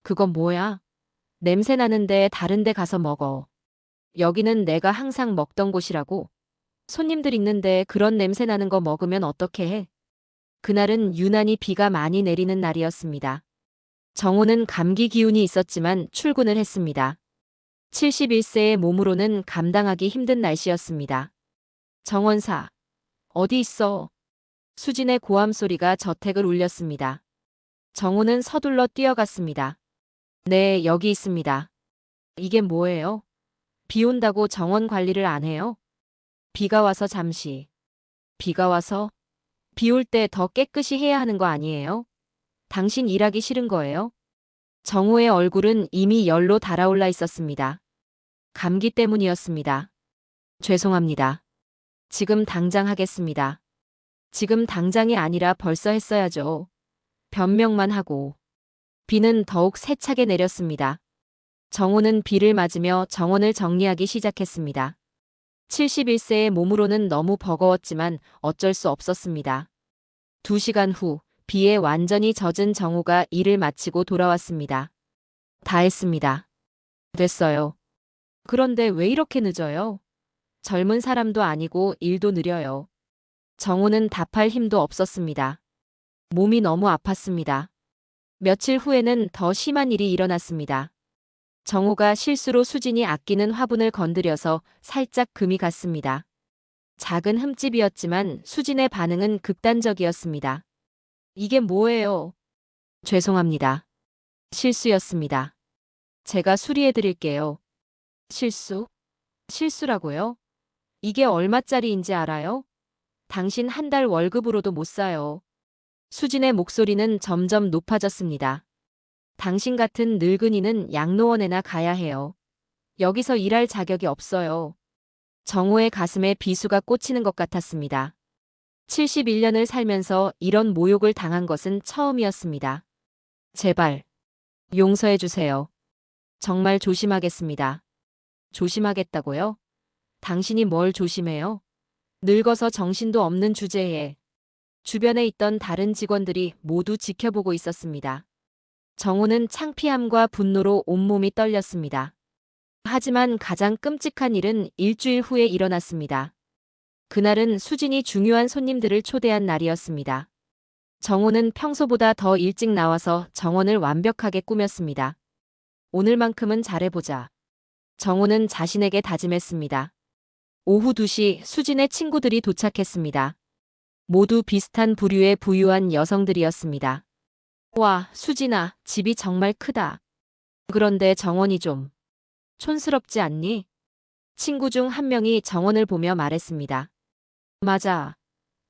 그건 뭐야? 냄새 나는데 다른 데 가서 먹어. 여기는 내가 항상 먹던 곳이라고. 손님들 있는데 그런 냄새 나는 거 먹으면 어떻게 해? 그날은 유난히 비가 많이 내리는 날이었습니다. 정호는 감기 기운이 있었지만 출근을 했습니다. 71세의 몸으로는 감당하기 힘든 날씨였습니다. 정원사, 어디 있어? 수진의 고함 소리가 저택을 울렸습니다. 정호는 서둘러 뛰어갔습니다. 네, 여기 있습니다. 이게 뭐예요? 비 온다고 정원 관리를 안 해요? 비가 와서 잠시. 비가 와서? 비 올 때 더 깨끗이 해야 하는 거 아니에요? 당신 일하기 싫은 거예요? 정호의 얼굴은 이미 열로 달아올라 있었습니다. 감기 때문이었습니다. 죄송합니다. 지금 당장 하겠습니다. 지금 당장이 아니라 벌써 했어야죠. 변명만 하고. 비는 더욱 세차게 내렸습니다. 정호는 비를 맞으며 정원을 정리하기 시작했습니다. 71세의 몸으로는 너무 버거웠지만 어쩔 수 없었습니다. 2시간 후 비에 완전히 젖은 정호가 일을 마치고 돌아왔습니다. 다 했습니다. 됐어요. 그런데 왜 이렇게 늦어요? 젊은 사람도 아니고 일도 느려요. 정호는 답할 힘도 없었습니다. 몸이 너무 아팠습니다. 며칠 후에는 더 심한 일이 일어났습니다. 정호가 실수로 수진이 아끼는 화분을 건드려서 살짝 금이 갔습니다. 작은 흠집이었지만 수진의 반응은 극단적이었습니다. 이게 뭐예요? 죄송합니다. 실수였습니다. 제가 수리해 드릴게요. 실수? 실수라고요? 이게 얼마짜리인지 알아요? 당신 한 달 월급으로도 못 사요. 수진의 목소리는 점점 높아졌습니다. 당신 같은 늙은이는 양로원에나 가야 해요. 여기서 일할 자격이 없어요. 정호의 가슴에 비수가 꽂히는 것 같았습니다. 71년을 살면서 이런 모욕을 당한 것은 처음이었습니다. 제발, 용서해 주세요. 정말 조심하겠습니다. 조심하겠다고요? 당신이 뭘 조심해요? 늙어서 정신도 없는 주제에. 주변에 있던 다른 직원들이 모두 지켜보고 있었습니다. 정호는 창피함과 분노로 온몸이 떨렸습니다. 하지만 가장 끔찍한 일은 일주일 후에 일어났습니다. 그날은 수진이 중요한 손님들을 초대한 날이었습니다. 정호는 평소보다 더 일찍 나와서 정원을 완벽하게 꾸몄습니다. 오늘만큼은 잘해보자. 정호는 자신에게 다짐했습니다. 오후 2시 수진의 친구들이 도착했습니다. 모두 비슷한 부류의 부유한 여성들이었습니다. 와, 수진아, 집이 정말 크다. 그런데 정원이 좀 촌스럽지 않니? 친구 중 한 명이 정원을 보며 말했습니다. 맞아.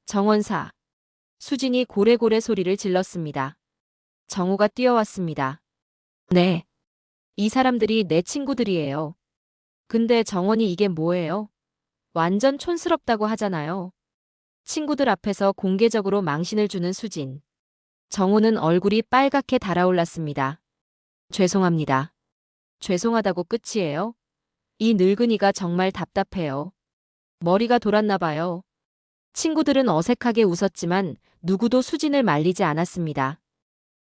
정원사. 수진이 고래고래 소리를 질렀습니다. 정호가 뛰어왔습니다. 네. 이 사람들이 내 친구들이에요. 근데 정원이 이게 뭐예요? 완전 촌스럽다고 하잖아요. 친구들 앞에서 공개적으로 망신을 주는 수진. 정호는 얼굴이 빨갛게 달아올랐습니다. 죄송합니다. 죄송하다고 끝이에요? 이 늙은이가 정말 답답해요. 머리가 돌았나 봐요. 친구들은 어색하게 웃었지만 누구도 수진을 말리지 않았습니다.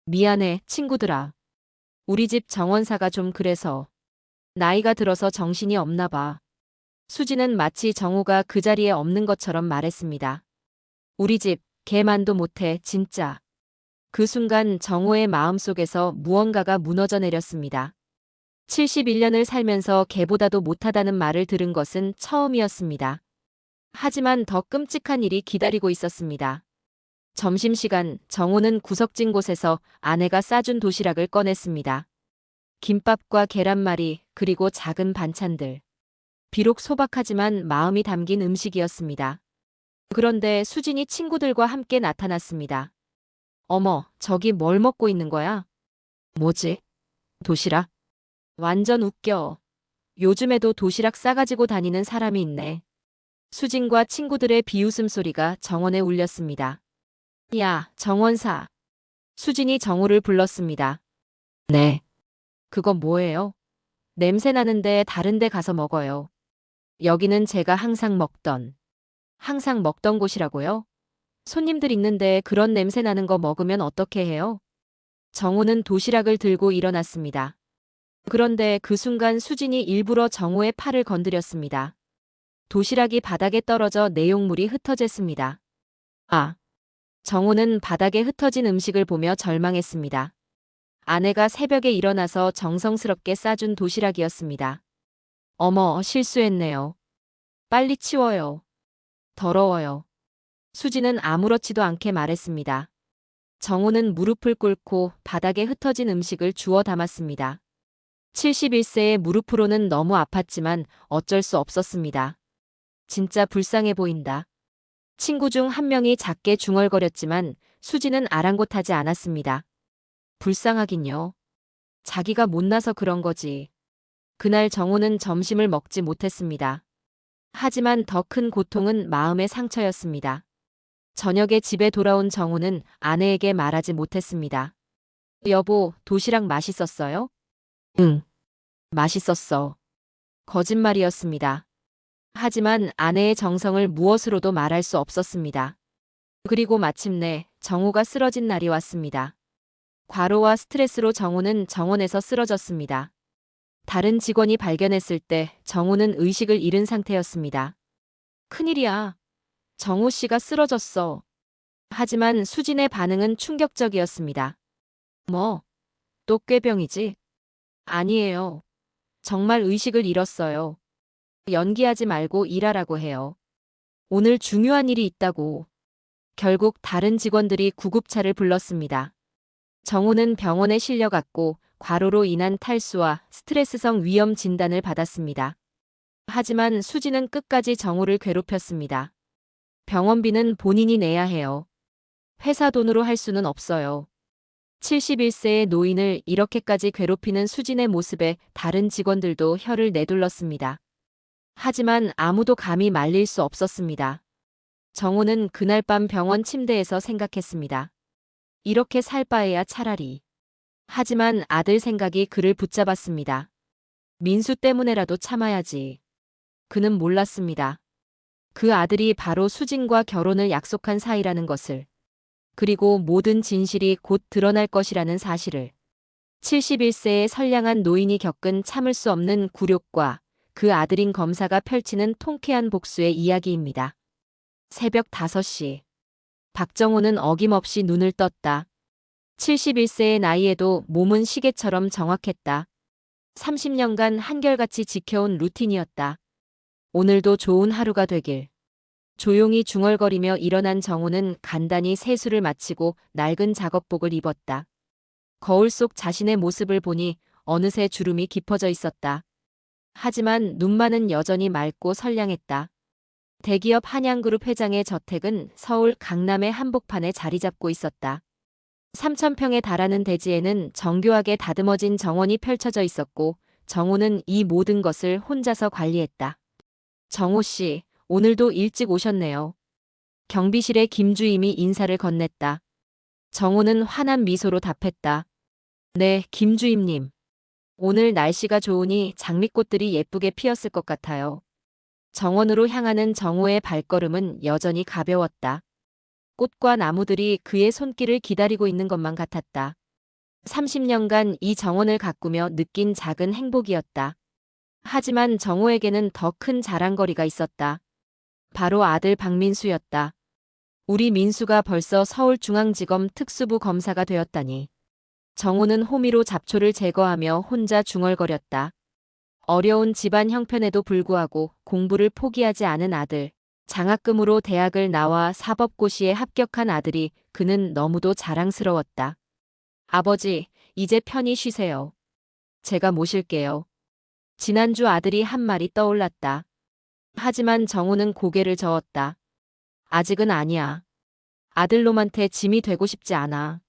미안해, 친구들아. 우리 집 정원사가 좀 그래서. 나이가 들어서 정신이 없나 봐. 수진은 마치 정호가 그 자리에 없는 것처럼 말했습니다. 우리 집 개만도 못해, 진짜. 그 순간 정호의 마음속에서 무언가가 무너져 내렸습니다. 71년을 살면서 개보다도 못하다는 말을 들은 것은 처음이었습니다. 하지만 더 끔찍한 일이 기다리고 있었습니다. 점심시간 정호는 구석진 곳에서 아내가 싸준 도시락을 꺼냈습니다. 김밥과 계란말이 그리고 작은 반찬들. 비록 소박하지만 마음이 담긴 음식이었습니다. 그런데 수진이 친구들과 함께 나타났습니다. 어머, 저기 뭘 먹고 있는 거야? 뭐지? 도시락? 완전 웃겨. 요즘에도 도시락 싸가지고 다니는 사람이 있네. 수진과 친구들의 비웃음 소리가 정원에 울렸습니다. 야, 정원사. 수진이 정호를 불렀습니다. 네. 그건 뭐예요? 냄새 나는데 다른 데 가서 먹어요. 여기는 제가 항상 먹던 곳이라고요? 손님들 있는데 그런 냄새 나는 거 먹으면 어떻게 해요? 정호는 도시락을 들고 일어났습니다. 그런데 그 순간 수진이 일부러 정호의 팔을 건드렸습니다. 도시락이 바닥에 떨어져 내용물이 흩어졌습니다. 아! 정호는 바닥에 흩어진 음식을 보며 절망했습니다. 아내가 새벽에 일어나서 정성스럽게 싸준 도시락이었습니다. 어머, 실수했네요. 빨리 치워요. 더러워요. 수지는 아무렇지도 않게 말했습니다. 정호는 무릎을 꿇고 바닥에 흩어진 음식을 주워 담았습니다. 71세의 무릎으로는 너무 아팠지만 어쩔 수 없었습니다. 진짜 불쌍해 보인다. 친구 중 한 명이 작게 중얼거렸지만 수지는 아랑곳하지 않았습니다. 불쌍하긴요. 자기가 못나서 그런 거지. 그날 정호는 점심을 먹지 못했습니다. 하지만 더 큰 고통은 마음의 상처였습니다. 저녁에 집에 돌아온 정호는 아내에게 말하지 못했습니다. 여보, 도시락 맛있었어요? 응, 맛있었어. 거짓말이었습니다. 하지만 아내의 정성을 무엇으로도 말할 수 없었습니다. 그리고 마침내 정호가 쓰러진 날이 왔습니다. 과로와 스트레스로 정호는 정원에서 쓰러졌습니다. 다른 직원이 발견했을 때 정호는 의식을 잃은 상태였습니다. 큰일이야. 정호 씨가 쓰러졌어. 하지만 수진의 반응은 충격적이었습니다. 뭐, 또 꾀병이지? 아니에요. 정말 의식을 잃었어요. 연기하지 말고 일하라고 해요. 오늘 중요한 일이 있다고. 결국 다른 직원들이 구급차를 불렀습니다. 정호는 병원에 실려갔고 과로로 인한 탈수와 스트레스성 위염 진단을 받았습니다. 하지만 수지는 끝까지 정호를 괴롭혔습니다. 병원비는 본인이 내야 해요. 회사 돈으로 할 수는 없어요. 71세의 노인을 이렇게까지 괴롭히는 수진의 모습에 다른 직원들도 혀를 내둘렀습니다. 하지만 아무도 감히 말릴 수 없었습니다. 정호는 그날 밤 병원 침대에서 생각했습니다. 이렇게 살 바에야 차라리. 하지만 아들 생각이 그를 붙잡았습니다. 민수 때문에라도 참아야지. 그는 몰랐습니다. 그 아들이 바로 수진과 결혼을 약속한 사이라는 것을. 그리고 모든 진실이 곧 드러날 것이라는 사실을. 71세의 선량한 노인이 겪은 참을 수 없는 굴욕과 그 아들인 검사가 펼치는 통쾌한 복수의 이야기입니다. 새벽 5시. 박정호는 어김없이 눈을 떴다. 71세의 나이에도 몸은 시계처럼 정확했다. 30년간 한결같이 지켜온 루틴이었다. 오늘도 좋은 하루가 되길. 조용히 중얼거리며 일어난 정호는 간단히 세수를 마치고 낡은 작업복을 입었다. 거울 속 자신의 모습을 보니 어느새 주름이 깊어져 있었다. 하지만 눈만은 여전히 맑고 선량했다. 대기업 한양그룹 회장의 저택은 서울 강남의 한복판에 자리 잡고 있었다. 3,000평에 달하는 대지에는 정교하게 다듬어진 정원이 펼쳐져 있었고 정호는 이 모든 것을 혼자서 관리했다. 정호 씨, 오늘도 일찍 오셨네요. 경비실의 김주임이 인사를 건넸다. 정호는 환한 미소로 답했다. 네, 김주임님. 오늘 날씨가 좋으니 장미꽃들이 예쁘게 피었을 것 같아요. 정원으로 향하는 정호의 발걸음은 여전히 가벼웠다. 꽃과 나무들이 그의 손길을 기다리고 있는 것만 같았다. 30년간 이 정원을 가꾸며 느낀 작은 행복이었다. 하지만 정호에게는 더 큰 자랑거리가 있었다. 바로 아들 박민수였다. 우리 민수가 벌써 서울중앙지검 특수부 검사가 되었다니. 정호는 호미로 잡초를 제거하며 혼자 중얼거렸다. 어려운 집안 형편에도 불구하고 공부를 포기하지 않은 아들. 장학금으로 대학을 나와 사법고시에 합격한 아들이 그는 너무도 자랑스러웠다. 아버지, 이제 편히 쉬세요. 제가 모실게요. 지난주 아들이 한 말이 떠올랐다. 하지만 정호는 고개를 저었다. 아직은 아니야. 아들놈한테 짐이 되고 싶지 않아.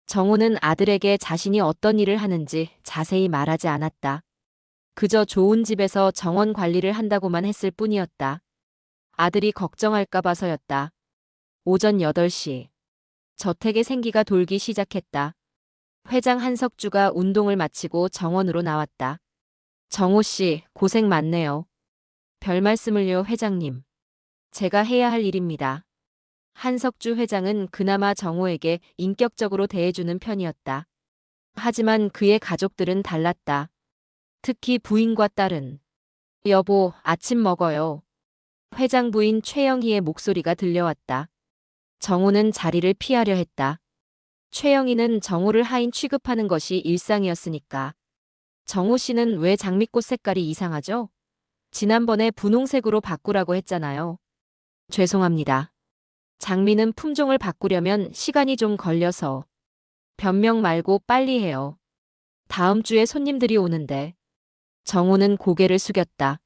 정호는 아들에게 자신이 어떤 일을 하는지 자세히 말하지 않았다. 그저 좋은 집에서 정원 관리를 한다고만 했을 뿐이었다. 아들이 걱정할까 봐서였다. 오전 8시. 저택에 생기가 돌기 시작했다. 회장 한석주가 운동을 마치고 정원으로 나왔다. 정호 씨, 고생 많네요. 별 말씀을요, 회장님. 제가 해야 할 일입니다. 한석주 회장은 그나마 정호에게 인격적으로 대해주는 편이었다. 하지만 그의 가족들은 달랐다. 특히 부인과 딸은. 여보, 아침 먹어요. 회장 부인 최영희의 목소리가 들려왔다. 정호는 자리를 피하려 했다. 최영희는 정호를 하인 취급하는 것이 일상이었으니까. 정호 씨는 왜 장미꽃 색깔이 이상하죠? 지난번에 분홍색으로 바꾸라고 했잖아요. 죄송합니다. 장미는 품종을 바꾸려면 시간이 좀 걸려서. 변명 말고 빨리 해요. 다음 주에 손님들이 오는데. 정호는 고개를 숙였다.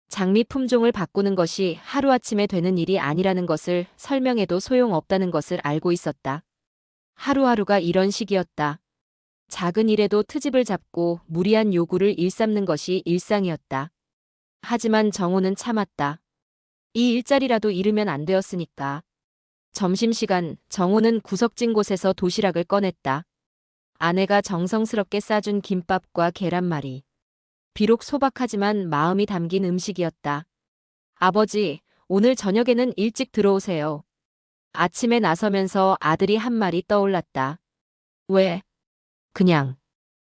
장미 품종을 바꾸는 것이 하루아침에 되는 일이 아니라는 것을 설명해도 소용없다는 것을 알고 있었다. 하루하루가 이런 식이었다. 작은 일에도 트집을 잡고 무리한 요구를 일삼는 것이 일상이었다. 하지만 정호는 참았다. 이 일자리라도 잃으면 안 되었으니까. 점심시간 정호는 구석진 곳에서 도시락을 꺼냈다. 아내가 정성스럽게 싸준 김밥과 계란말이. 비록 소박하지만 마음이 담긴 음식이었다. 아버지, 오늘 저녁에는 일찍 들어오세요. 아침에 나서면서 아들이 한 말이 떠올랐다. 왜? 그냥.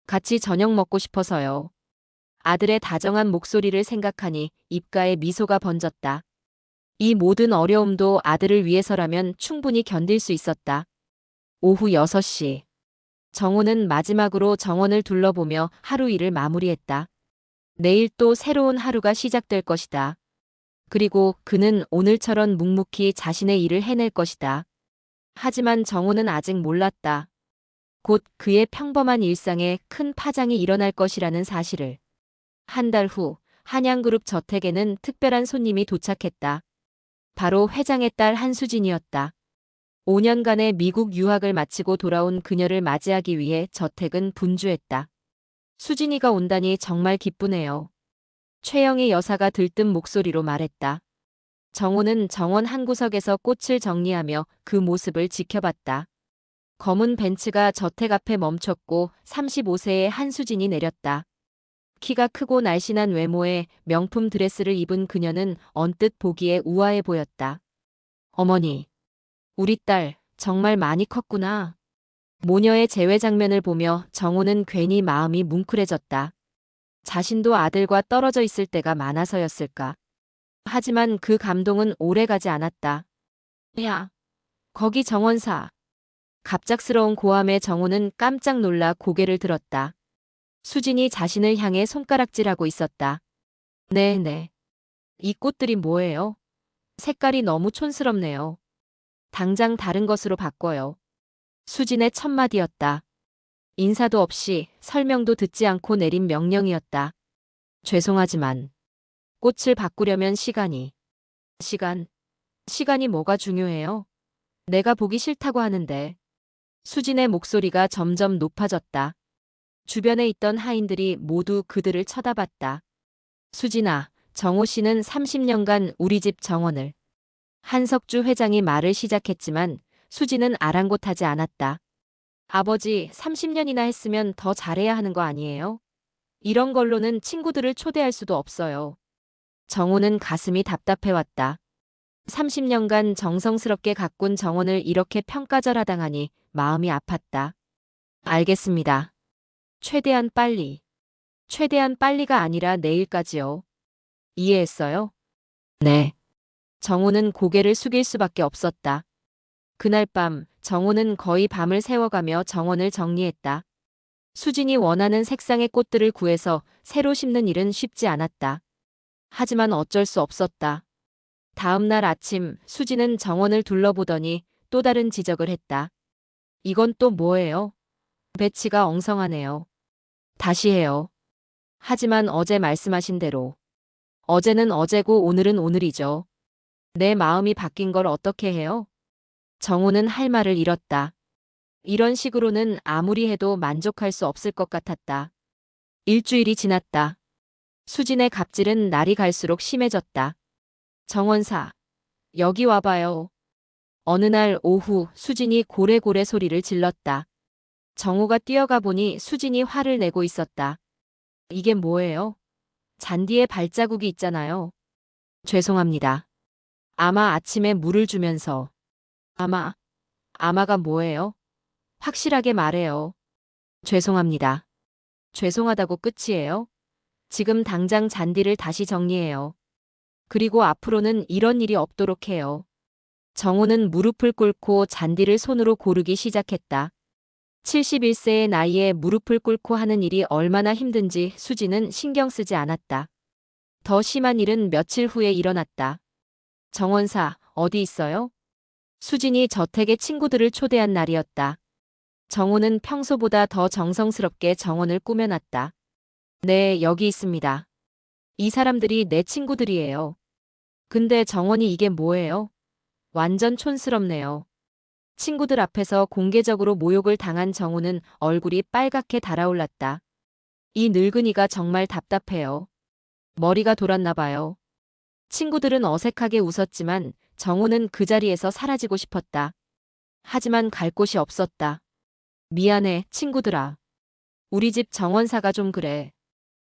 같이 저녁 먹고 싶어서요. 아들의 다정한 목소리를 생각하니 입가에 미소가 번졌다. 이 모든 어려움도 아들을 위해서라면 충분히 견딜 수 있었다. 오후 6시. 정호는 마지막으로 정원을 둘러보며 하루 일을 마무리했다. 내일 또 새로운 하루가 시작될 것이다. 그리고 그는 오늘처럼 묵묵히 자신의 일을 해낼 것이다. 하지만 정호는 아직 몰랐다. 곧 그의 평범한 일상에 큰 파장이 일어날 것이라는 사실을. 한 달 후, 한양그룹 저택에는 특별한 손님이 도착했다. 바로 회장의 딸 한수진이었다. 5년간의 미국 유학을 마치고 돌아온 그녀를 맞이하기 위해 저택은 분주했다. 수진이가 온다니 정말 기쁘네요. 최영희 여사가 들뜬 목소리로 말했다. 정호는 정원 한 구석에서 꽃을 정리하며 그 모습을 지켜봤다. 검은 벤츠가 저택 앞에 멈췄고 35세의 한수진이 내렸다. 키가 크고 날씬한 외모에 명품 드레스를 입은 그녀는 언뜻 보기에 우아해 보였다. 어머니, 우리 딸 정말 많이 컸구나. 모녀의 재회 장면을 보며 정호는 괜히 마음이 뭉클해졌다. 자신도 아들과 떨어져 있을 때가 많아서였을까. 하지만 그 감동은 오래가지 않았다. 야, 거기 정원사. 갑작스러운 고함에 정호는 깜짝 놀라 고개를 들었다. 수진이 자신을 향해 손가락질하고 있었다. 네네. 이 꽃들이 뭐예요? 색깔이 너무 촌스럽네요. 당장 다른 것으로 바꿔요. 수진의 첫마디였다. 인사도 없이 설명도 듣지 않고 내린 명령이었다. 죄송하지만 꽃을 바꾸려면 시간이 뭐가 중요해요? 내가 보기 싫다고 하는데. 수진의 목소리가 점점 높아졌다. 주변에 있던 하인들이 모두 그들을 쳐다봤다. 수진아, 정호 씨는 30년간 우리 집 정원을. 한석주 회장이 말을 시작했지만 수진은 아랑곳하지 않았다. 아버지, 30년이나 했으면 더 잘해야 하는 거 아니에요? 이런 걸로는 친구들을 초대할 수도 없어요. 정호는 가슴이 답답해왔다. 30년간 정성스럽게 가꾼 정원을 이렇게 평가절하당하니 마음이 아팠다. 알겠습니다. 최대한 빨리. 최대한 빨리가 아니라 내일까지요. 이해했어요? 네. 정호는 고개를 숙일 수밖에 없었다. 그날 밤 정호는 거의 밤을 새워가며 정원을 정리했다. 수진이 원하는 색상의 꽃들을 구해서 새로 심는 일은 쉽지 않았다. 하지만 어쩔 수 없었다. 다음 날 아침 수진은 정원을 둘러보더니 또 다른 지적을 했다. 이건 또 뭐예요? 배치가 엉성하네요. 다시 해요. 하지만 어제 말씀하신 대로. 어제는 어제고 오늘은 오늘이죠. 내 마음이 바뀐 걸 어떻게 해요? 정호는 할 말을 잃었다. 이런 식으로는 아무리 해도 만족할 수 없을 것 같았다. 일주일이 지났다. 수진의 갑질은 날이 갈수록 심해졌다. 정원사, 여기 와봐요. 어느 날 오후 수진이 고래고래 소리를 질렀다. 정호가 뛰어가 보니 수진이 화를 내고 있었다. 이게 뭐예요? 잔디에 발자국이 있잖아요. 죄송합니다. 아마 아침에 물을 주면서. 아마가 뭐예요? 확실하게 말해요. 죄송합니다. 죄송하다고 끝이에요? 지금 당장 잔디를 다시 정리해요. 그리고 앞으로는 이런 일이 없도록 해요. 정호는 무릎을 꿇고 잔디를 손으로 고르기 시작했다. 71세의 나이에 무릎을 꿇고 하는 일이 얼마나 힘든지 수지는 신경 쓰지 않았다. 더 심한 일은 며칠 후에 일어났다. 정원사, 어디 있어요? 수진이 저택에 친구들을 초대한 날이었다. 정호는 평소보다 더 정성스럽게 정원을 꾸며놨다. 네, 여기 있습니다. 이 사람들이 내 친구들이에요. 근데 정원이 이게 뭐예요? 완전 촌스럽네요. 친구들 앞에서 공개적으로 모욕을 당한 정우는 얼굴이 빨갛게 달아올랐다. 이 늙은이가 정말 답답해요. 머리가 돌았나 봐요. 친구들은 어색하게 웃었지만 정우는 그 자리에서 사라지고 싶었다. 하지만 갈 곳이 없었다. 미안해, 친구들아. 우리 집 정원사가 좀 그래.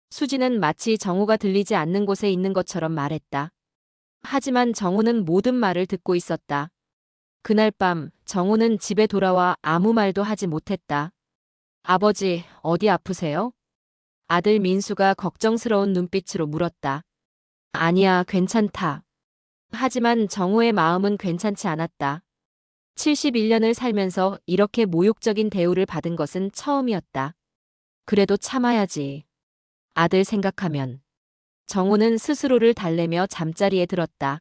수지는 마치 정우가 들리지 않는 곳에 있는 것처럼 말했다. 하지만 정우는 모든 말을 듣고 있었다. 그날 밤 정우는 집에 돌아와 아무 말도 하지 못했다. 아버지, 어디 아프세요? 아들 민수가 걱정스러운 눈빛으로 물었다. 아니야, 괜찮다. 하지만 정우의 마음은 괜찮지 않았다. 71년을 살면서 이렇게 모욕적인 대우를 받은 것은 처음이었다. 그래도 참아야지. 아들 생각하면. 정우는 스스로를 달래며 잠자리에 들었다.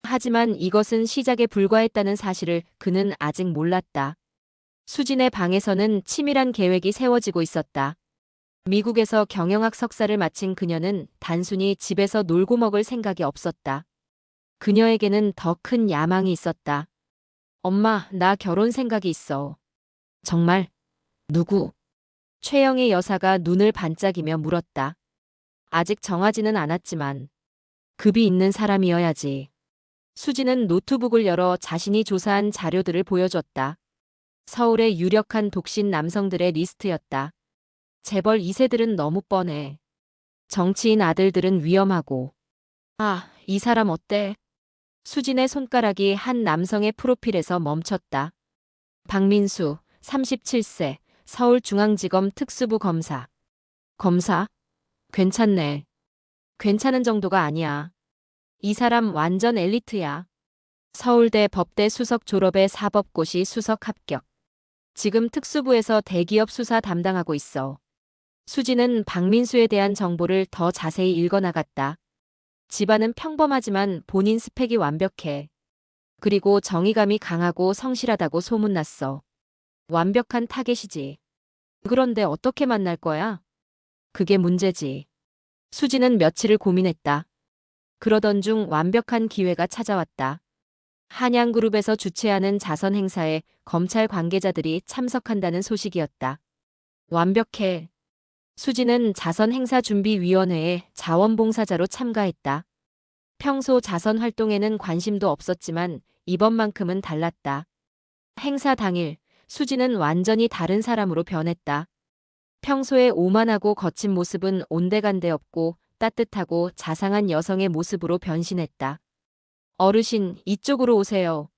하지만 이것은 시작에 불과했다는 사실을 그는 아직 몰랐다. 수진의 방에서는 치밀한 계획이 세워지고 있었다. 미국에서 경영학 석사를 마친 그녀는 단순히 집에서 놀고 먹을 생각이 없었다. 그녀에게는 더 큰 야망이 있었다. 엄마, 나 결혼 생각이 있어. 정말? 누구? 최영의 여사가 눈을 반짝이며 물었다. 아직 정하지는 않았지만 급이 있는 사람이어야지. 수지는 노트북을 열어 자신이 조사한 자료들을 보여줬다. 서울의 유력한 독신 남성들의 리스트였다. 재벌 2세들은 너무 뻔해. 정치인 아들들은 위험하고. 아, 이 사람 어때? 수진의 손가락이 한 남성의 프로필에서 멈췄다. 박민수, 37세, 서울중앙지검 특수부 검사. 검사? 괜찮네. 괜찮은 정도가 아니야. 이 사람 완전 엘리트야. 서울대 법대 수석 졸업에 사법고시 수석 합격. 지금 특수부에서 대기업 수사 담당하고 있어. 수지는 박민수에 대한 정보를 더 자세히 읽어나갔다. 집안은 평범하지만 본인 스펙이 완벽해. 그리고 정의감이 강하고 성실하다고 소문났어. 완벽한 타겟이지. 그런데 어떻게 만날 거야? 그게 문제지. 수지는 며칠을 고민했다. 그러던 중 완벽한 기회가 찾아왔다. 한양그룹에서 주최하는 자선 행사에 검찰 관계자들이 참석한다는 소식이었다. 완벽해. 수지는 자선행사준비위원회에 자원봉사자로 참가했다. 평소 자선 활동에는 관심도 없었지만 이번만큼은 달랐다. 행사 당일 수지는 완전히 다른 사람으로 변했다. 평소에 오만하고 거친 모습은 온데간데 없고 따뜻하고 자상한 여성의 모습으로 변신했다. 어르신, 이쪽으로 오세요.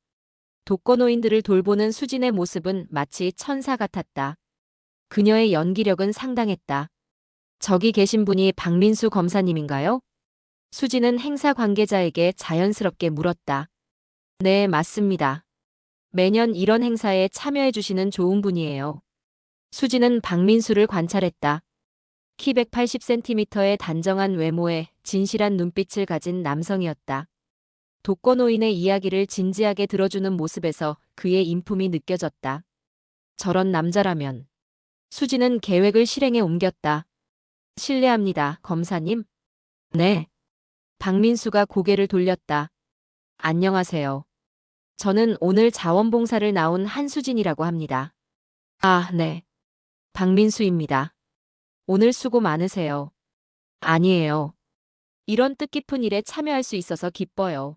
독거노인들을 돌보는 수진의 모습은 마치 천사 같았다. 그녀의 연기력은 상당했다. 저기 계신 분이 박민수 검사님인가요? 수지는 행사 관계자에게 자연스럽게 물었다. 네, 맞습니다. 매년 이런 행사에 참여해 주시는 좋은 분이에요. 수지는 박민수를 관찰했다. 키 180cm의 단정한 외모에 진실한 눈빛을 가진 남성이었다. 독거노인의 이야기를 진지하게 들어주는 모습에서 그의 인품이 느껴졌다. 저런 남자라면. 수지는 계획을 실행에 옮겼다. 실례합니다, 검사님. 네. 박민수가 고개를 돌렸다. 안녕하세요. 저는 오늘 자원봉사를 나온 한수진이라고 합니다. 아, 네. 박민수입니다. 오늘 수고 많으세요. 아니에요. 이런 뜻깊은 일에 참여할 수 있어서 기뻐요.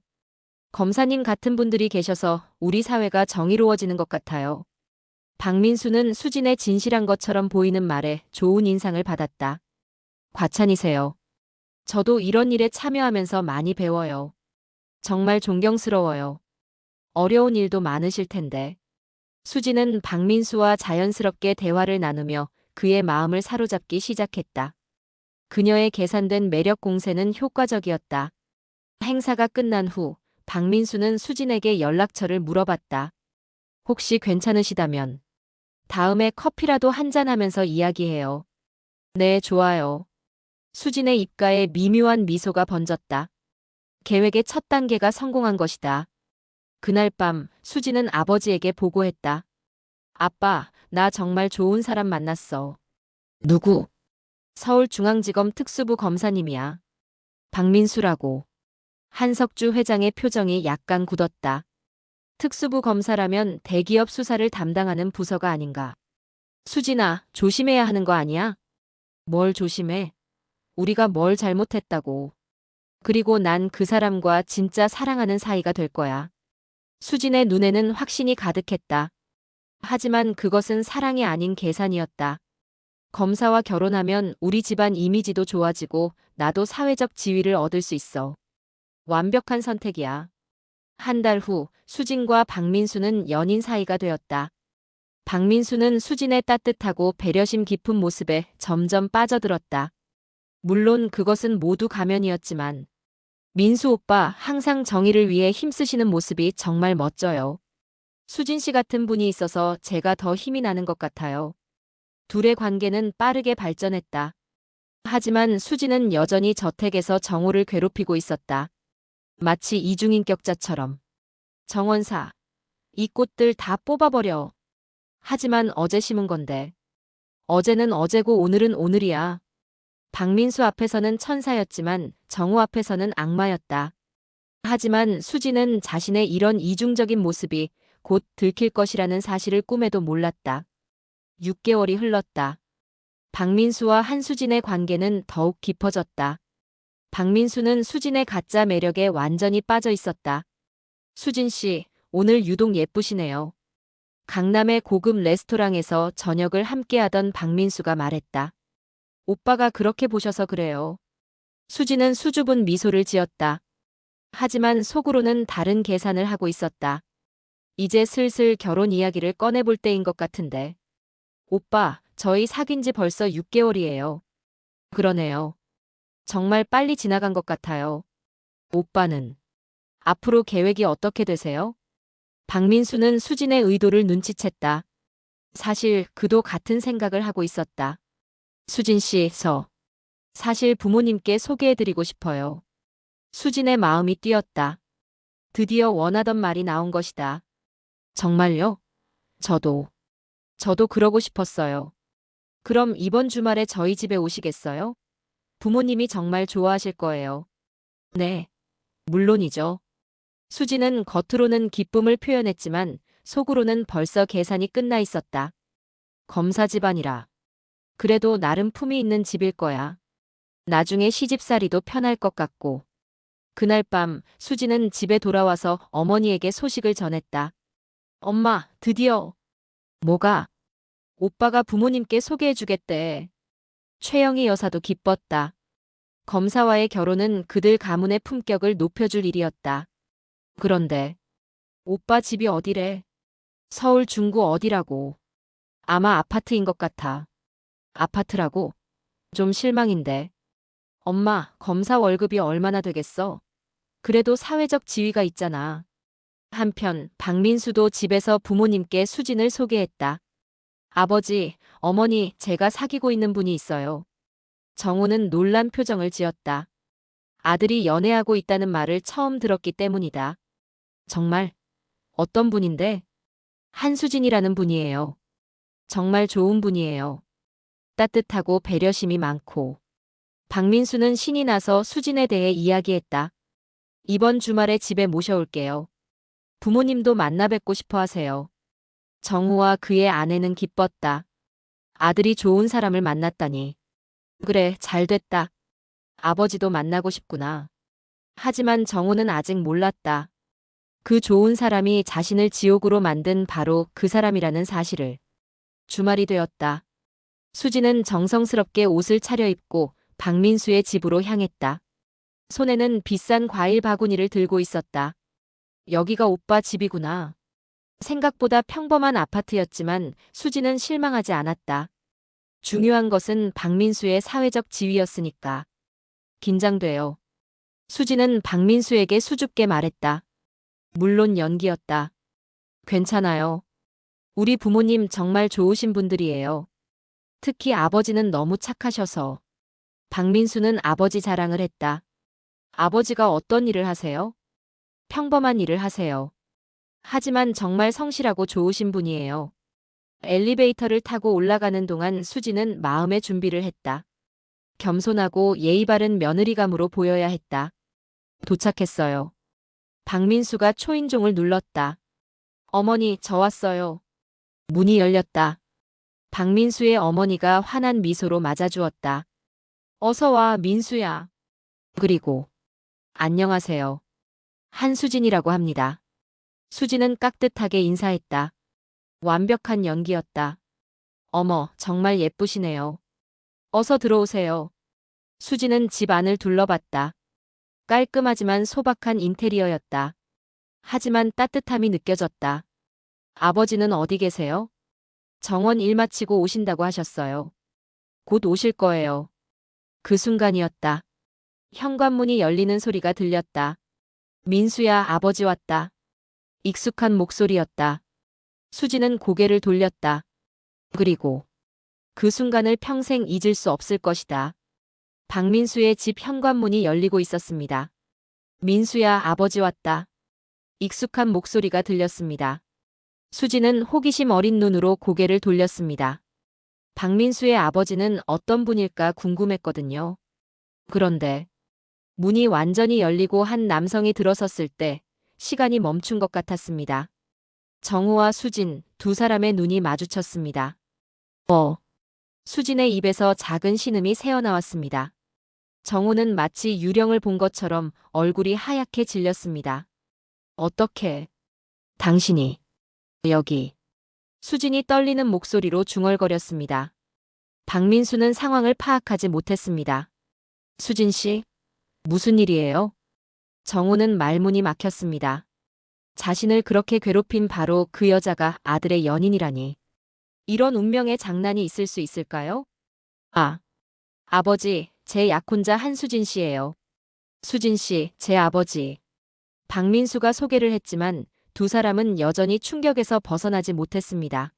검사님 같은 분들이 계셔서 우리 사회가 정의로워지는 것 같아요. 박민수는 수진의 진실한 것처럼 보이는 말에 좋은 인상을 받았다. 과찬이세요. 저도 이런 일에 참여하면서 많이 배워요. 정말 존경스러워요. 어려운 일도 많으실 텐데. 수진은 박민수와 자연스럽게 대화를 나누며 그의 마음을 사로잡기 시작했다. 그녀의 계산된 매력 공세는 효과적이었다. 행사가 끝난 후 박민수는 수진에게 연락처를 물어봤다. 혹시 괜찮으시다면 다음에 커피라도 한잔하면서 이야기해요. 네, 좋아요. 수진의 입가에 미묘한 미소가 번졌다. 계획의 첫 단계가 성공한 것이다. 그날 밤 수진은 아버지에게 보고했다. 아빠, 나 정말 좋은 사람 만났어. 누구? 서울중앙지검 특수부 검사님이야. 박민수라고. 한석주 회장의 표정이 약간 굳었다. 특수부 검사라면 대기업 수사를 담당하는 부서가 아닌가. 수진아, 조심해야 하는 거 아니야? 뭘 조심해? 우리가 뭘 잘못했다고. 그리고 난 그 사람과 진짜 사랑하는 사이가 될 거야. 수진의 눈에는 확신이 가득했다. 하지만 그것은 사랑이 아닌 계산이었다. 검사와 결혼하면 우리 집안 이미지도 좋아지고 나도 사회적 지위를 얻을 수 있어. 완벽한 선택이야. 한 달 후 수진과 박민수는 연인 사이가 되었다. 박민수는 수진의 따뜻하고 배려심 깊은 모습에 점점 빠져들었다. 물론 그것은 모두 가면이었지만 민수 오빠 항상 정의를 위해 힘쓰시는 모습이 정말 멋져요. 수진 씨 같은 분이 있어서 제가 더 힘이 나는 것 같아요. 둘의 관계는 빠르게 발전했다. 하지만 수진은 여전히 저택에서 정호를 괴롭히고 있었다. 마치 이중인격자처럼. 정원사, 이 꽃들 다 뽑아버려. 하지만 어제 심은 건데. 어제는 어제고 오늘은 오늘이야. 박민수 앞에서는 천사였지만 정호 앞에서는 악마였다. 하지만 수진은 자신의 이런 이중적인 모습이 곧 들킬 것이라는 사실을 꿈에도 몰랐다. 6개월이 흘렀다. 박민수와 한수진의 관계는 더욱 깊어졌다. 박민수는 수진의 가짜 매력에 완전히 빠져 있었다. 수진 씨, 오늘 유독 예쁘시네요. 강남의 고급 레스토랑에서 저녁을 함께하던 박민수가 말했다. 오빠가 그렇게 보셔서 그래요. 수진은 수줍은 미소를 지었다. 하지만 속으로는 다른 계산을 하고 있었다. 이제 슬슬 결혼 이야기를 꺼내볼 때인 것 같은데. 오빠, 저희 사귄 지 벌써 6개월이에요. 그러네요. 정말 빨리 지나간 것 같아요. 오빠는 앞으로 계획이 어떻게 되세요? 박민수는 수진의 의도를 눈치챘다. 사실 그도 같은 생각을 하고 있었다. 수진 씨, 사실 부모님께 소개해드리고 싶어요. 수진의 마음이 뛰었다. 드디어 원하던 말이 나온 것이다. 정말요? 저도 그러고 싶었어요. 그럼 이번 주말에 저희 집에 오시겠어요? 부모님이 정말 좋아하실 거예요. 네, 물론이죠. 수지는 겉으로는 기쁨을 표현했지만 속으로는 벌써 계산이 끝나 있었다. 검사 집안이라. 그래도 나름 품이 있는 집일 거야. 나중에 시집살이도 편할 것 같고. 그날 밤 수지는 집에 돌아와서 어머니에게 소식을 전했다. 엄마, 드디어. 뭐가? 오빠가 부모님께 소개해주겠대. 최영희 여사도 기뻤다. 검사와의 결혼은 그들 가문의 품격을 높여줄 일이었다. 그런데 오빠 집이 어디래? 서울 중구 어디라고? 아마 아파트인 것 같아. 아파트라고? 좀 실망인데. 엄마, 검사 월급이 얼마나 되겠어? 그래도 사회적 지위가 있잖아. 한편 박민수도 집에서 부모님께 수진을 소개했다. 아버지, 어머니, 제가 사귀고 있는 분이 있어요. 정우는 놀란 표정을 지었다. 아들이 연애하고 있다는 말을 처음 들었기 때문이다. 정말? 어떤 분인데? 한수진이라는 분이에요. 정말 좋은 분이에요. 따뜻하고 배려심이 많고. 박민수는 신이 나서 수진에 대해 이야기했다. 이번 주말에 집에 모셔올게요. 부모님도 만나 뵙고 싶어 하세요. 정우와 그의 아내는 기뻤다. 아들이 좋은 사람을 만났다니. 그래, 잘 됐다. 아버지도 만나고 싶구나. 하지만 정우는 아직 몰랐다. 그 좋은 사람이 자신을 지옥으로 만든 바로 그 사람이라는 사실을. 주말이 되었다. 수지는 정성스럽게 옷을 차려입고 박민수의 집으로 향했다. 손에는 비싼 과일 바구니를 들고 있었다. 여기가 오빠 집이구나. 생각보다 평범한 아파트였지만 수지는 실망하지 않았다. 중요한 것은 박민수의 사회적 지위였으니까. 긴장돼요. 수지는 박민수에게 수줍게 말했다. 물론 연기였다. 괜찮아요. 우리 부모님 정말 좋으신 분들이에요. 특히 아버지는 너무 착하셔서. 박민수는 아버지 자랑을 했다. 아버지가 어떤 일을 하세요? 평범한 일을 하세요. 하지만 정말 성실하고 좋으신 분이에요. 엘리베이터를 타고 올라가는 동안 수지는 마음의 준비를 했다. 겸손하고 예의 바른 며느리감으로 보여야 했다. 도착했어요. 박민수가 초인종을 눌렀다. 어머니, 저 왔어요. 문이 열렸다. 박민수의 어머니가 환한 미소로 맞아주었다. 어서 와, 민수야. 그리고 안녕하세요. 한수진이라고 합니다. 수지는 깍듯하게 인사했다. 완벽한 연기였다. 어머, 정말 예쁘시네요. 어서 들어오세요. 수지는 집 안을 둘러봤다. 깔끔하지만 소박한 인테리어였다. 하지만 따뜻함이 느껴졌다. 아버지는 어디 계세요? 정원 일 마치고 오신다고 하셨어요. 곧 오실 거예요. 그 순간이었다. 현관문이 열리는 소리가 들렸다. 민수야, 아버지 왔다. 익숙한 목소리였다. 수지는 고개를 돌렸다. 그리고 그 순간을 평생 잊을 수 없을 것이다. 박민수의 집 현관문이 열리고 있었습니다. 민수야, 아버지 왔다. 익숙한 목소리가 들렸습니다. 수지는 호기심 어린 눈으로 고개를 돌렸습니다. 박민수의 아버지는 어떤 분일까 궁금했거든요. 그런데 문이 완전히 열리고 한 남성이 들어섰을 때 시간이 멈춘 것 같았습니다. 정우와 수진, 두 사람의 눈이 마주쳤습니다. 수진의 입에서 작은 신음이 새어나왔습니다. 정우는 마치 유령을 본 것처럼 얼굴이 하얗게 질렸습니다. 어떻게? 당신이 여기. 수진이 떨리는 목소리로 중얼거렸습니다. 박민수는 상황을 파악하지 못했습니다. 수진 씨, 무슨 일이에요? 정우는 말문이 막혔습니다. 자신을 그렇게 괴롭힌 바로 그 여자가 아들의 연인이라니. 이런 운명의 장난이 있을 수 있을까요? 아버지, 제 약혼자 한수진 씨예요. 수진 씨, 제 아버지. 박민수가 소개를 했지만 두 사람은 여전히 충격에서 벗어나지 못했습니다.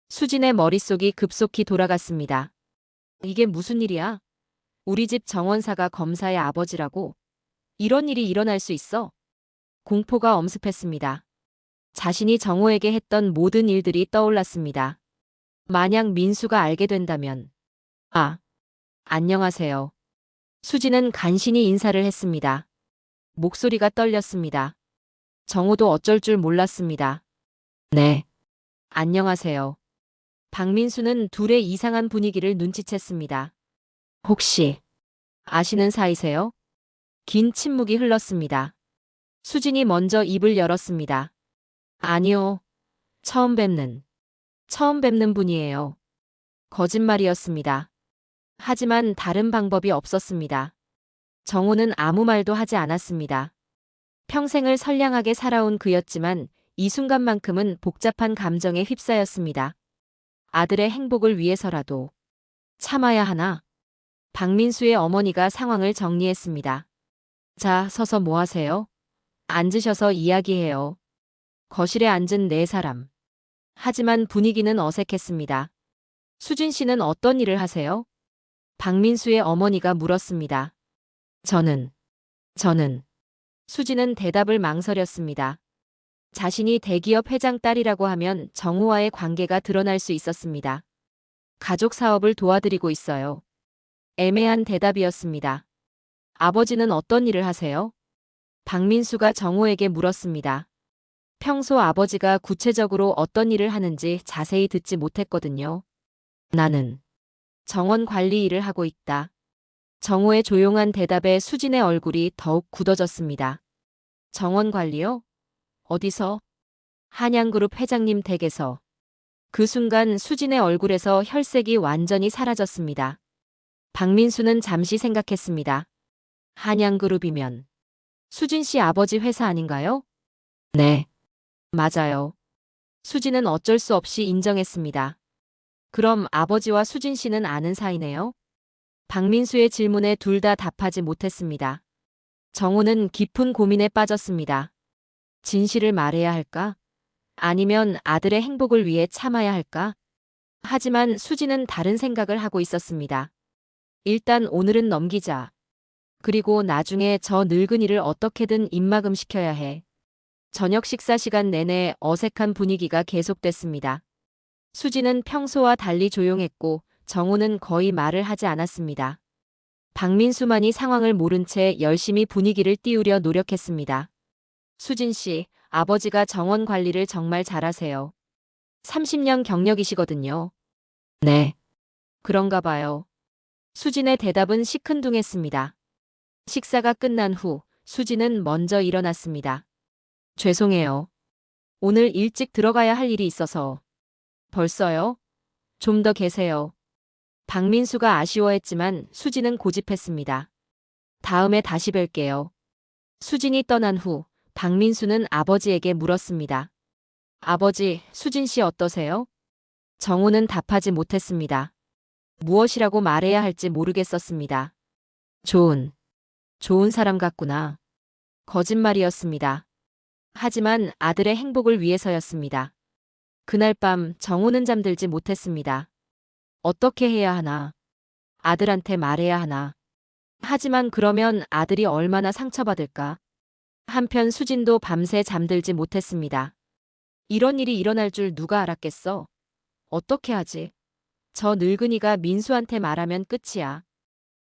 수진의 머릿속이 급속히 돌아갔습니다. 이게 무슨 일이야? 우리 집 정원사가 검사의 아버지라고? 이런 일이 일어날 수 있어? 공포가 엄습했습니다. 자신이 정호에게 했던 모든 일들이 떠올랐습니다. 만약 민수가 알게 된다면. 안녕하세요. 수지는 간신히 인사를 했습니다. 목소리가 떨렸습니다. 정호도 어쩔 줄 몰랐습니다. 네. 안녕하세요. 박민수는 둘의 이상한 분위기를 눈치챘습니다. 혹시 아시는 사이세요? 긴 침묵이 흘렀습니다. 수진이 먼저 입을 열었습니다. 아니요. 처음 뵙는 분이에요. 거짓말이었습니다. 하지만 다른 방법이 없었습니다. 정호는 아무 말도 하지 않았습니다. 평생을 선량하게 살아온 그였지만 이 순간만큼은 복잡한 감정에 휩싸였습니다. 아들의 행복을 위해서라도 참아야 하나? 박민수의 어머니가 상황을 정리했습니다. 자, 서서 뭐 하세요? 앉으셔서 이야기해요. 거실에 앉은 네 사람. 하지만 분위기는 어색했습니다. 수진 씨는 어떤 일을 하세요? 박민수의 어머니가 물었습니다. 저는. 수진은 대답을 망설였습니다. 자신이 대기업 회장 딸이라고 하면 정우와의 관계가 드러날 수 있었습니다. 가족 사업을 도와드리고 있어요. 애매한 대답이었습니다. 아버지는 어떤 일을 하세요? 박민수가 정우에게 물었습니다. 평소 아버지가 구체적으로 어떤 일을 하는지 자세히 듣지 못했거든요. 나는 정원 관리 일을 하고 있다. 정호의 조용한 대답에 수진의 얼굴이 더욱 굳어졌습니다. 정원 관리요? 어디서? 한양그룹 회장님 댁에서. 그 순간 수진의 얼굴에서 혈색이 완전히 사라졌습니다. 박민수는 잠시 생각했습니다. 한양그룹이면 수진 씨 아버지 회사 아닌가요? 네, 맞아요. 수진은 어쩔 수 없이 인정했습니다. 그럼 아버지와 수진 씨는 아는 사이네요? 박민수의 질문에 둘 다 답하지 못했습니다. 정우는 깊은 고민에 빠졌습니다. 진실을 말해야 할까? 아니면 아들의 행복을 위해 참아야 할까? 하지만 수진은 다른 생각을 하고 있었습니다. 일단 오늘은 넘기자. 그리고 나중에 저 늙은이를 어떻게든 입막음 시켜야 해. 저녁 식사 시간 내내 어색한 분위기가 계속됐습니다. 수진은 평소와 달리 조용했고 정우는 거의 말을 하지 않았습니다. 박민수만이 상황을 모른 채 열심히 분위기를 띄우려 노력했습니다. 수진 씨, 아버지가 정원 관리를 정말 잘하세요. 30년 경력이시거든요. 네. 그런가 봐요. 수진의 대답은 시큰둥했습니다. 식사가 끝난 후 수진은 먼저 일어났습니다. 죄송해요. 오늘 일찍 들어가야 할 일이 있어서. 벌써요? 좀 더 계세요. 박민수가 아쉬워했지만 수진은 고집했습니다. 다음에 다시 뵐게요. 수진이 떠난 후 박민수는 아버지에게 물었습니다. 아버지, 수진 씨 어떠세요? 정우는 답하지 못했습니다. 무엇이라고 말해야 할지 모르겠었습니다. 좋은 사람 같구나. 거짓말이었습니다. 하지만 아들의 행복을 위해서였습니다. 그날 밤 정우는 잠들지 못했습니다. 어떻게 해야 하나? 아들한테 말해야 하나? 하지만 그러면 아들이 얼마나 상처받을까? 한편 수진도 밤새 잠들지 못했습니다. 이런 일이 일어날 줄 누가 알았겠어? 어떻게 하지? 저 늙은이가 민수한테 말하면 끝이야.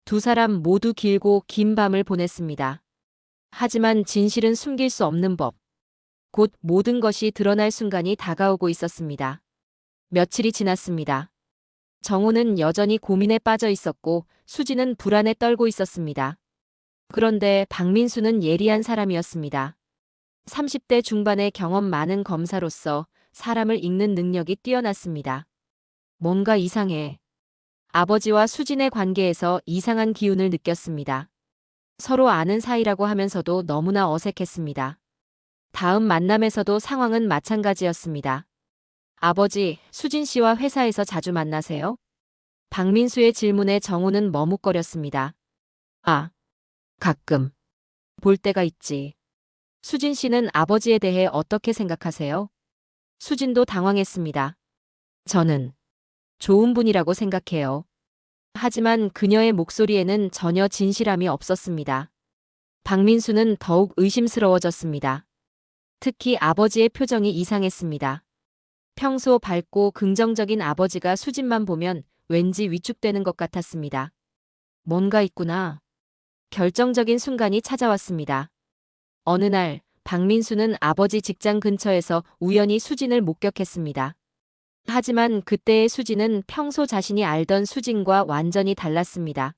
두 사람 모두 길고 긴 밤을 보냈습니다. 하지만 진실은 숨길 수 없는 법. 곧 모든 것이 드러날 순간이 다가오고 있었습니다. 며칠이 지났습니다. 정우는 여전히 고민에 빠져 있었고 수지는 불안에 떨고 있었습니다. 그런데 박민수는 예리한 사람이었습니다. 30대 중반의 경험 많은 검사로서 사람을 읽는 능력이 뛰어났습니다. 뭔가 이상해. 아버지와 수진의 관계에서 이상한 기운을 느꼈습니다. 서로 아는 사이라고 하면서도 너무나 어색했습니다. 다음 만남에서도 상황은 마찬가지였습니다. 아버지, 수진 씨와 회사에서 자주 만나세요? 박민수의 질문에 정우는 머뭇거렸습니다. 아, 가끔. 볼 때가 있지. 수진 씨는 아버지에 대해 어떻게 생각하세요? 수진도 당황했습니다. 저는 좋은 분이라고 생각해요. 하지만 그녀의 목소리에는 전혀 진실함이 없었습니다. 박민수는 더욱 의심스러워졌습니다. 특히 아버지의 표정이 이상했습니다. 평소 밝고 긍정적인 아버지가 수진만 보면 왠지 위축되는 것 같았습니다. 뭔가 있구나. 결정적인 순간이 찾아왔습니다. 어느 날 박민수는 아버지 직장 근처에서 우연히 수진을 목격했습니다. 하지만 그때의 수진은 평소 자신이 알던 수진과 완전히 달랐습니다.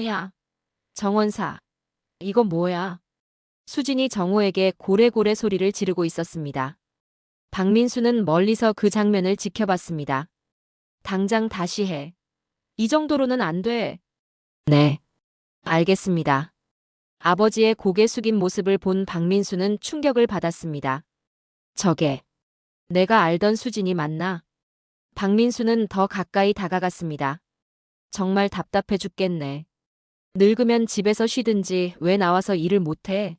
야, 정원사. 이건 뭐야? 수진이 정호에게 고래고래 소리를 지르고 있었습니다. 박민수는 멀리서 그 장면을 지켜봤습니다. 당장 다시 해. 이 정도로는 안 돼. 네. 알겠습니다. 아버지의 고개 숙인 모습을 본 박민수는 충격을 받았습니다. 저게 내가 알던 수진이 맞나? 박민수는 더 가까이 다가갔습니다. 정말 답답해 죽겠네. 늙으면 집에서 쉬든지 왜 나와서 일을 못해?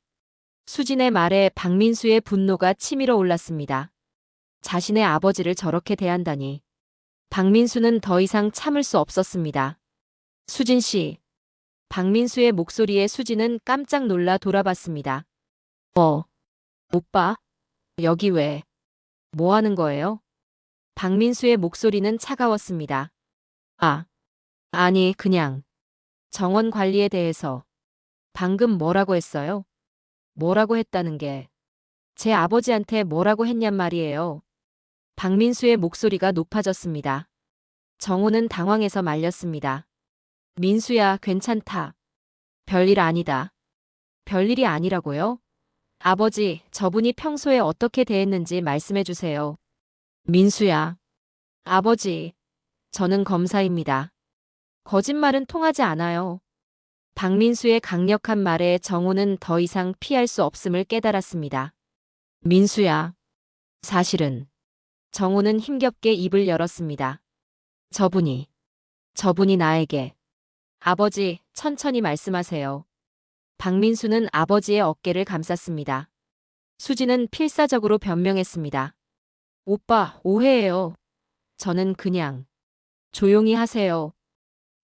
수진의 말에 박민수의 분노가 치밀어 올랐습니다. 자신의 아버지를 저렇게 대한다니. 박민수는 더 이상 참을 수 없었습니다. 수진 씨. 박민수의 목소리에 수진은 깜짝 놀라 돌아봤습니다. 오빠? 여기 왜? 뭐 하는 거예요? 박민수의 목소리는 차가웠습니다. 아니, 그냥. 정원 관리에 대해서. 방금 뭐라고 했어요? 뭐라고 했다는 게. 제 아버지한테 뭐라고 했냔 말이에요. 박민수의 목소리가 높아졌습니다. 정호는 당황해서 말렸습니다. 민수야, 괜찮다. 별일 아니다. 별일이 아니라고요? 아버지, 저분이 평소에 어떻게 대했는지 말씀해 주세요. 민수야. 아버지, 저는 검사입니다. 거짓말은 통하지 않아요. 박민수의 강력한 말에 정호는 더 이상 피할 수 없음을 깨달았습니다. 민수야. 사실은. 정호는 힘겹게 입을 열었습니다. 저분이, 저분이 나에게. 아버지, 천천히 말씀하세요. 박민수는 아버지의 어깨를 감쌌습니다. 수지는 필사적으로 변명했습니다. 오빠, 오해예요. 저는 그냥. 조용히 하세요.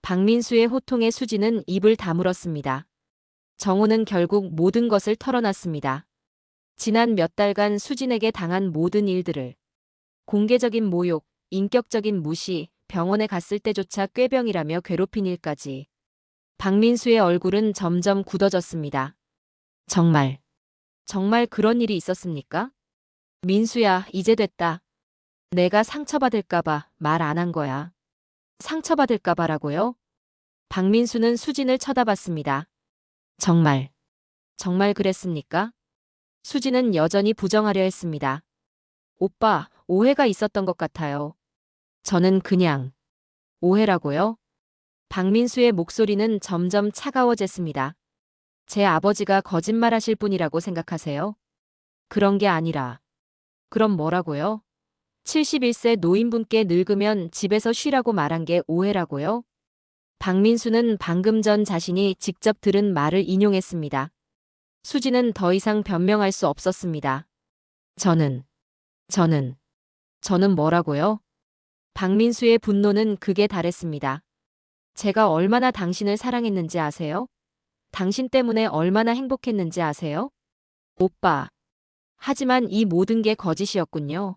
박민수의 호통에 수지는 입을 다물었습니다. 정호는 결국 모든 것을 털어놨습니다. 지난 몇 달간 수진에게 당한 모든 일들을. 공개적인 모욕, 인격적인 무시, 병원에 갔을 때조차 꾀병이라며 괴롭힌 일까지. 박민수의 얼굴은 점점 굳어졌습니다. 정말, 정말 그런 일이 있었습니까? 민수야, 이제 됐다. 내가 상처받을까봐 말 안 한 거야. 상처받을까봐라고요? 박민수는 수진을 쳐다봤습니다. 정말, 정말 그랬습니까? 수진은 여전히 부정하려 했습니다. 오빠, 오해가 있었던 것 같아요. 저는 그냥. 오해라고요? 박민수의 목소리는 점점 차가워졌습니다. 제 아버지가 거짓말하실 분이라고 생각하세요? 그런 게 아니라. 그럼 뭐라고요? 71세 노인분께 늙으면 집에서 쉬라고 말한 게 오해라고요? 박민수는 방금 전 자신이 직접 들은 말을 인용했습니다. 수지는 더 이상 변명할 수 없었습니다. 저는 뭐라고요? 박민수의 분노는 극에 달했습니다. 제가 얼마나 당신을 사랑했는지 아세요? 당신 때문에 얼마나 행복했는지 아세요? 오빠. 하지만 이 모든 게 거짓이었군요.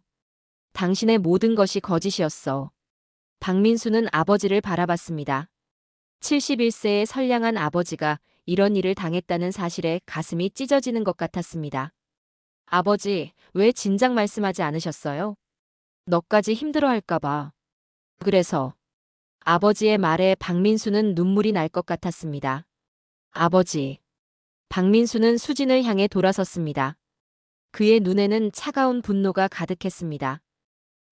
당신의 모든 것이 거짓이었어. 박민수는 아버지를 바라봤습니다. 71세의 선량한 아버지가 이런 일을 당했다는 사실에 가슴이 찢어지는 것 같았습니다. 아버지, 왜 진작 말씀하지 않으셨어요? 너까지 힘들어할까봐. 그래서 아버지의 말에 박민수는 눈물이 날 것 같았습니다. 아버지. 박민수는 수진을 향해 돌아섰습니다. 그의 눈에는 차가운 분노가 가득했습니다.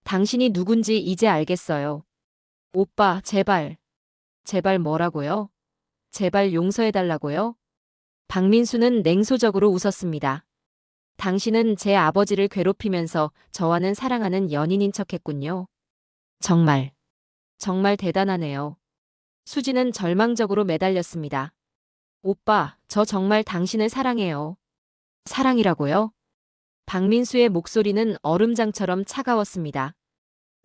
당신이 누군지 이제 알겠어요. 오빠, 제발. 제발 뭐라고요? 제발 용서해달라고요? 박민수는 냉소적으로 웃었습니다. 당신은 제 아버지를 괴롭히면서 저와는 사랑하는 연인인 척했군요. 정말, 정말 대단하네요. 수지는 절망적으로 매달렸습니다. 오빠, 저 정말 당신을 사랑해요. 사랑이라고요? 박민수의 목소리는 얼음장처럼 차가웠습니다.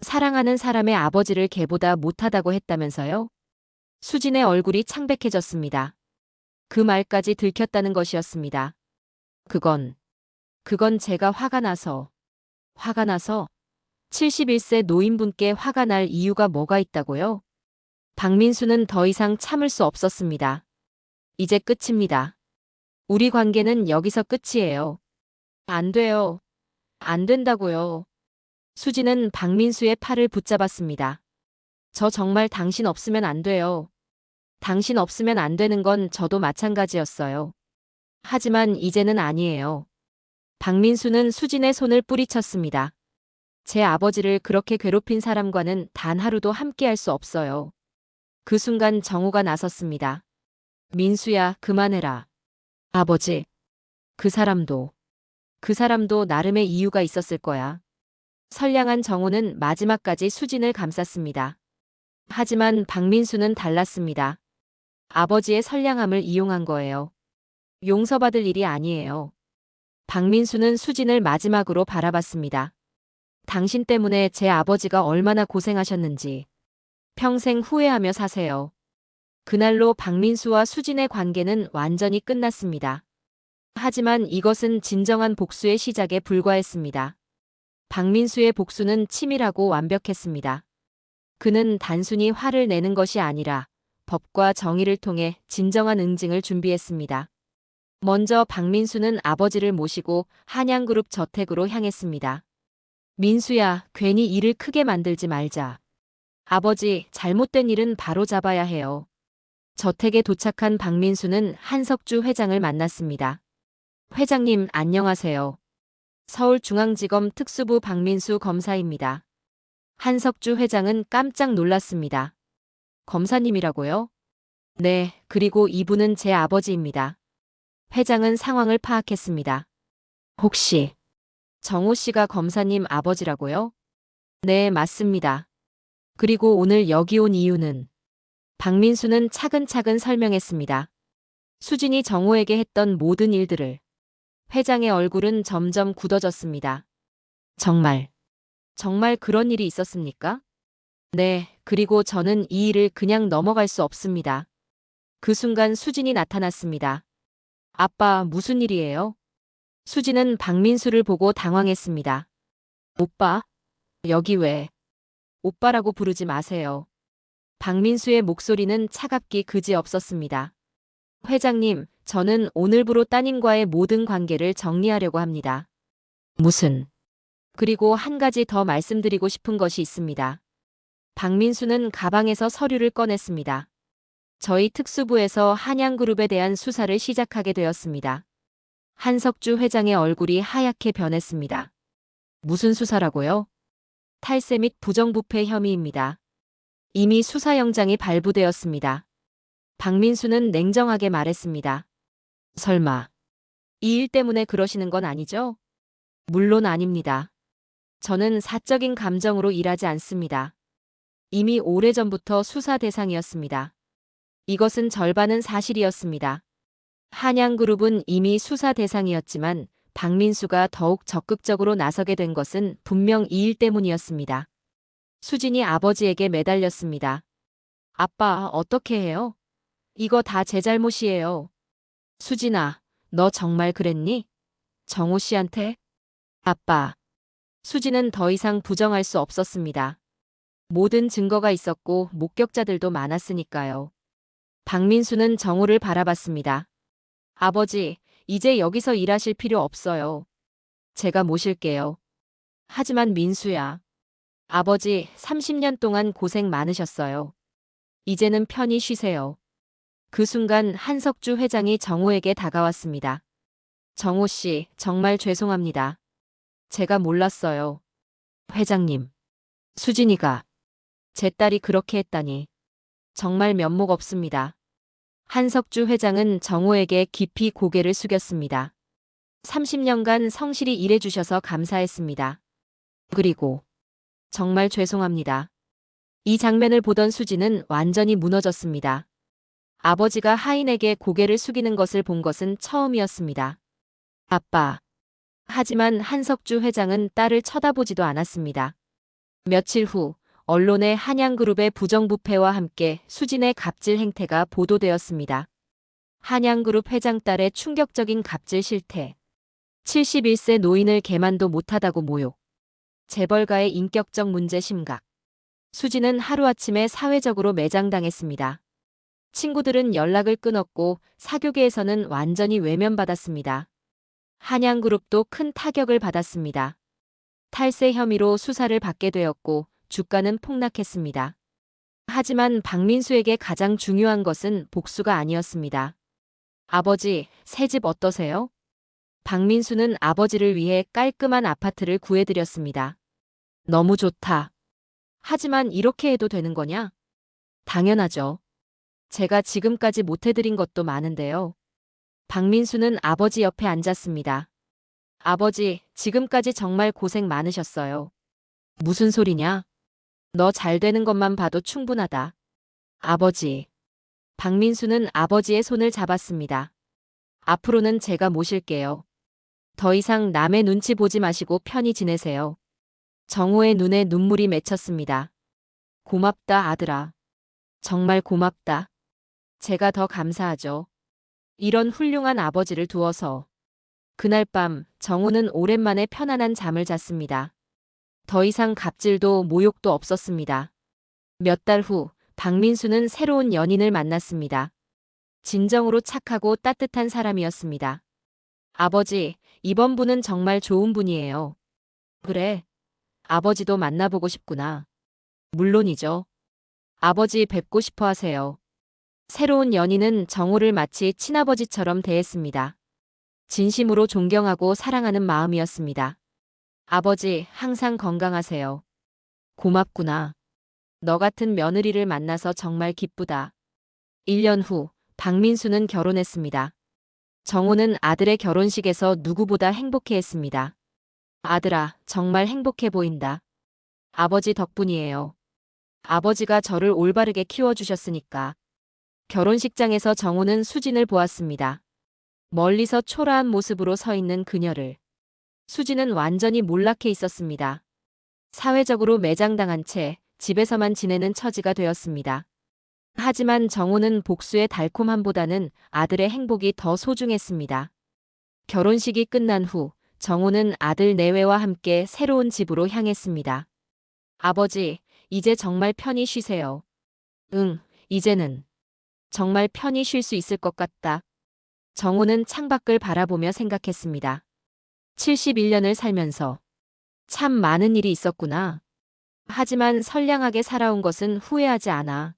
사랑하는 사람의 아버지를 걔보다 못하다고 했다면서요? 수진의 얼굴이 창백해졌습니다. 그 말까지 들켰다는 것이었습니다. 그건 제가 화가 나서 71세 노인분께 화가 날 이유가 뭐가 있다고요? 박민수는 더 이상 참을 수 없었습니다. 이제 끝입니다. 우리 관계는 여기서 끝이에요. 안 돼요. 안 된다고요. 수지는 박민수의 팔을 붙잡았습니다. 저 정말 당신 없으면 안 돼요. 당신 없으면 안 되는 건 저도 마찬가지였어요. 하지만 이제는 아니에요. 박민수는 수진의 손을 뿌리쳤습니다. 제 아버지를 그렇게 괴롭힌 사람과는 단 하루도 함께할 수 없어요. 그 순간 정호가 나섰습니다. 민수야, 그만해라. 아버지. 그 사람도 나름의 이유가 있었을 거야. 선량한 정호는 마지막까지 수진을 감쌌습니다. 하지만 박민수는 달랐습니다. 아버지의 선량함을 이용한 거예요. 용서받을 일이 아니에요. 박민수는 수진을 마지막으로 바라봤습니다. 당신 때문에 제 아버지가 얼마나 고생하셨는지 평생 후회하며 사세요. 그날로 박민수와 수진의 관계는 완전히 끝났습니다. 하지만 이것은 진정한 복수의 시작에 불과했습니다. 박민수의 복수는 치밀하고 완벽했습니다. 그는 단순히 화를 내는 것이 아니라 법과 정의를 통해 진정한 응징을 준비했습니다. 먼저 박민수는 아버지를 모시고 한양그룹 저택으로 향했습니다. 민수야, 괜히 일을 크게 만들지 말자. 아버지, 잘못된 일은 바로 잡아야 해요. 저택에 도착한 박민수는 한석주 회장을 만났습니다. 회장님, 안녕하세요. 서울중앙지검 특수부 박민수 검사입니다. 한석주 회장은 깜짝 놀랐습니다. 검사님이라고요? 네, 그리고 이분은 제 아버지입니다. 회장은 상황을 파악했습니다. 혹시 정호 씨가 검사님 아버지라고요? 네, 맞습니다. 그리고 오늘 여기 온 이유는 박민수는 차근차근 설명했습니다. 수진이 정호에게 했던 모든 일들을. 회장의 얼굴은 점점 굳어졌습니다. 정말 그런 일이 있었습니까? 네, 그리고 저는 이 일을 그냥 넘어갈 수 없습니다. 그 순간 수진이 나타났습니다. 아빠, 무슨 일이에요? 수진은 박민수를 보고 당황했습니다. 오빠? 여기 왜? 오빠라고 부르지 마세요. 박민수의 목소리는 차갑기 그지없었습니다. 회장님, 저는 오늘부로 따님과의 모든 관계를 정리하려고 합니다. 무슨? 그리고 한 가지 더 말씀드리고 싶은 것이 있습니다. 박민수는 가방에서 서류를 꺼냈습니다. 저희 특수부에서 한양그룹에 대한 수사를 시작하게 되었습니다. 한석주 회장의 얼굴이 하얗게 변했습니다. 무슨 수사라고요? 탈세 및 부정부패 혐의입니다. 이미 수사영장이 발부되었습니다. 박민수는 냉정하게 말했습니다. 설마 이 일 때문에 그러시는 건 아니죠? 물론 아닙니다. 저는 사적인 감정으로 일하지 않습니다. 이미 오래전부터 수사 대상이었습니다. 이것은 절반은 사실이었습니다. 한양그룹은 이미 수사 대상이었지만 박민수가 더욱 적극적으로 나서게 된 것은 분명 이 일 때문이었습니다. 수진이 아버지에게 매달렸습니다. 아빠, 어떻게 해요? 이거 다 제 잘못이에요. 수진아, 너 정말 그랬니? 정호 씨한테? 아빠. 수진은 더 이상 부정할 수 없었습니다. 모든 증거가 있었고 목격자들도 많았으니까요. 박민수는 정호를 바라봤습니다. 아버지, 이제 여기서 일하실 필요 없어요. 제가 모실게요. 하지만 민수야. 아버지, 30년 동안 고생 많으셨어요. 이제는 편히 쉬세요. 그 순간 한석주 회장이 정호에게 다가왔습니다. 정호 씨, 정말 죄송합니다. 제가 몰랐어요. 회장님. 수진이가 제 딸이 그렇게 했다니. 정말 면목 없습니다. 한석주 회장은 정호에게 깊이 고개를 숙였습니다. 30년간 성실히 일해주셔서 감사했습니다. 그리고 정말 죄송합니다. 이 장면을 보던 수진은 완전히 무너졌습니다. 아버지가 하인에게 고개를 숙이는 것을 본 것은 처음이었습니다. 아빠. 하지만 한석주 회장은 딸을 쳐다보지도 않았습니다. 며칠 후 언론에 한양그룹의 부정부패와 함께 수진의 갑질 행태가 보도되었습니다. 한양그룹 회장 딸의 충격적인 갑질 실태. 71세 노인을 개만도 못하다고 모욕. 재벌가의 인격적 문제 심각. 수진은 하루아침에 사회적으로 매장당했습니다. 친구들은 연락을 끊었고 사교계에서는 완전히 외면받았습니다. 한양그룹도 큰 타격을 받았습니다. 탈세 혐의로 수사를 받게 되었고 주가는 폭락했습니다. 하지만 박민수에게 가장 중요한 것은 복수가 아니었습니다. 아버지, 새 집 어떠세요? 박민수는 아버지를 위해 깔끔한 아파트를 구해드렸습니다. 너무 좋다. 하지만 이렇게 해도 되는 거냐? 당연하죠. 제가 지금까지 못해드린 것도 많은데요. 박민수는 아버지 옆에 앉았습니다. 아버지, 지금까지 정말 고생 많으셨어요. 무슨 소리냐? 너 잘 되는 것만 봐도 충분하다. 아버지. 박민수는 아버지의 손을 잡았습니다. 앞으로는 제가 모실게요. 더 이상 남의 눈치 보지 마시고 편히 지내세요. 정호의 눈에 눈물이 맺혔습니다. 고맙다, 아들아. 정말 고맙다. 제가 더 감사하죠. 이런 훌륭한 아버지를 두어서. 그날 밤 정호는 오랜만에 편안한 잠을 잤습니다. 더 이상 갑질도 모욕도 없었습니다. 몇 달 후 박민수는 새로운 연인을 만났습니다. 진정으로 착하고 따뜻한 사람이었습니다. 아버지, 이번 분은 정말 좋은 분이에요. 그래. 아버지도 만나보고 싶구나. 물론이죠. 아버지 뵙고 싶어 하세요. 새로운 연인은 정호를 마치 친아버지처럼 대했습니다. 진심으로 존경하고 사랑하는 마음이었습니다. 아버지, 항상 건강하세요. 고맙구나. 너 같은 며느리를 만나서 정말 기쁘다. 1년 후 박민수는 결혼했습니다. 정호는 아들의 결혼식에서 누구보다 행복해했습니다. 아들아, 정말 행복해 보인다. 아버지 덕분이에요. 아버지가 저를 올바르게 키워주셨으니까. 결혼식장에서 정우는 수진을 보았습니다. 멀리서 초라한 모습으로 서 있는 그녀를. 수진은 완전히 몰락해 있었습니다. 사회적으로 매장당한 채 집에서만 지내는 처지가 되었습니다. 하지만 정우는 복수의 달콤함보다는 아들의 행복이 더 소중했습니다. 결혼식이 끝난 후 정우는 아들 내외와 함께 새로운 집으로 향했습니다. 아버지, 이제 정말 편히 쉬세요. 응, 이제는 정말 편히 쉴 수 있을 것 같다. 정우는 창밖을 바라보며 생각했습니다. 71년을 살면서 참 많은 일이 있었구나. 하지만 선량하게 살아온 것은 후회하지 않아.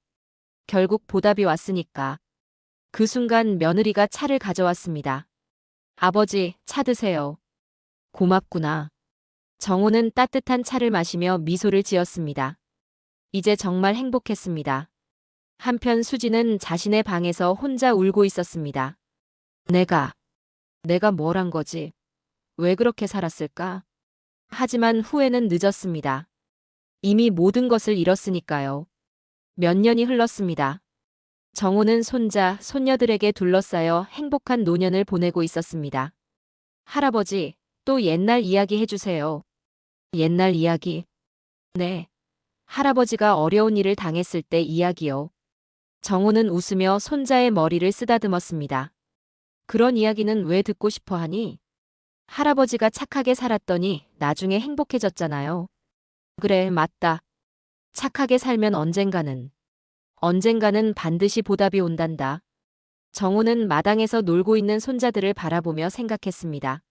결국 보답이 왔으니까. 그 순간 며느리가 차를 가져왔습니다. 아버지, 차 드세요. 고맙구나. 정우는 따뜻한 차를 마시며 미소를 지었습니다. 이제 정말 행복했습니다. 한편 수지는 자신의 방에서 혼자 울고 있었습니다. 내가 뭘 한 거지? 왜 그렇게 살았을까? 하지만 후회는 늦었습니다. 이미 모든 것을 잃었으니까요. 몇 년이 흘렀습니다. 정우는 손자, 손녀들에게 둘러싸여 행복한 노년을 보내고 있었습니다. 할아버지, 또 옛날 이야기 해주세요. 옛날 이야기? 네. 할아버지가 어려운 일을 당했을 때 이야기요. 정우는 웃으며 손자의 머리를 쓰다듬었습니다. 그런 이야기는 왜 듣고 싶어 하니? 할아버지가 착하게 살았더니 나중에 행복해졌잖아요. 그래, 맞다. 착하게 살면 언젠가는 반드시 보답이 온단다. 정우는 마당에서 놀고 있는 손자들을 바라보며 생각했습니다.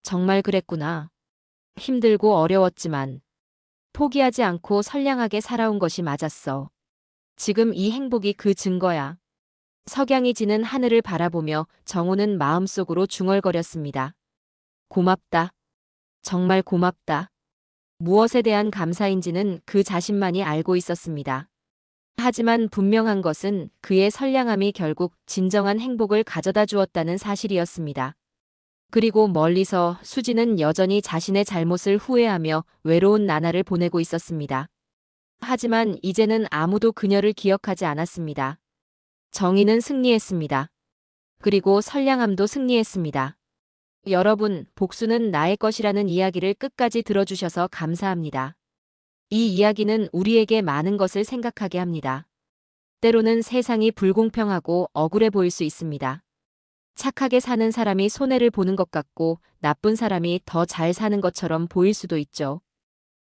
정말 그랬구나. 힘들고 어려웠지만 포기하지 않고 선량하게 살아온 것이 맞았어. 지금 이 행복이 그 증거야. 석양이 지는 하늘을 바라보며 정우는 마음속으로 중얼거렸습니다. 고맙다. 정말 고맙다. 무엇에 대한 감사인지는 그 자신만이 알고 있었습니다. 하지만 분명한 것은 그의 선량함이 결국 진정한 행복을 가져다 주었다는 사실이었습니다. 그리고 멀리서 수지는 여전히 자신의 잘못을 후회하며 외로운 나날을 보내고 있었습니다. 하지만 이제는 아무도 그녀를 기억하지 않았습니다. 정의는 승리했습니다. 그리고 선량함도 승리했습니다. 여러분, 복수는 나의 것이라는 이야기를 끝까지 들어주셔서 감사합니다. 이 이야기는 우리에게 많은 것을 생각하게 합니다. 때로는 세상이 불공평하고 억울해 보일 수 있습니다. 착하게 사는 사람이 손해를 보는 것 같고 나쁜 사람이 더 잘 사는 것처럼 보일 수도 있죠.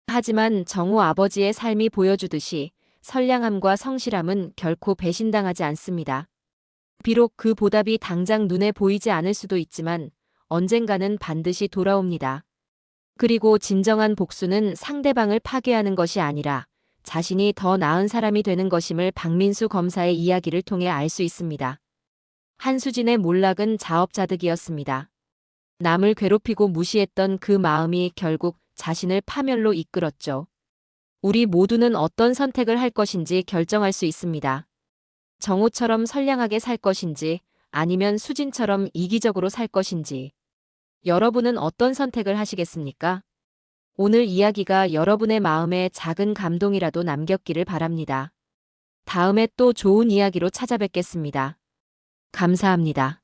하지만 정우 아버지의 삶이 보여주듯이 선량함과 성실함은 결코 배신당하지 않습니다. 비록 그 보답이 당장 눈에 보이지 않을 수도 있지만 언젠가는 반드시 돌아옵니다. 그리고 진정한 복수는 상대방을 파괴하는 것이 아니라 자신이 더 나은 사람이 되는 것임을 박민수 검사의 이야기를 통해 알 수 있습니다. 한수진의 몰락은 자업자득이었습니다. 남을 괴롭히고 무시했던 그 마음이 결국 자신을 파멸로 이끌었죠. 우리 모두는 어떤 선택을 할 것인지 결정할 수 있습니다. 정우처럼 선량하게 살 것인지 아니면 수진처럼 이기적으로 살 것인지. 여러분은 어떤 선택을 하시겠습니까? 오늘 이야기가 여러분의 마음에 작은 감동이라도 남겼기를 바랍니다. 다음에 또 좋은 이야기로 찾아뵙겠습니다. 감사합니다.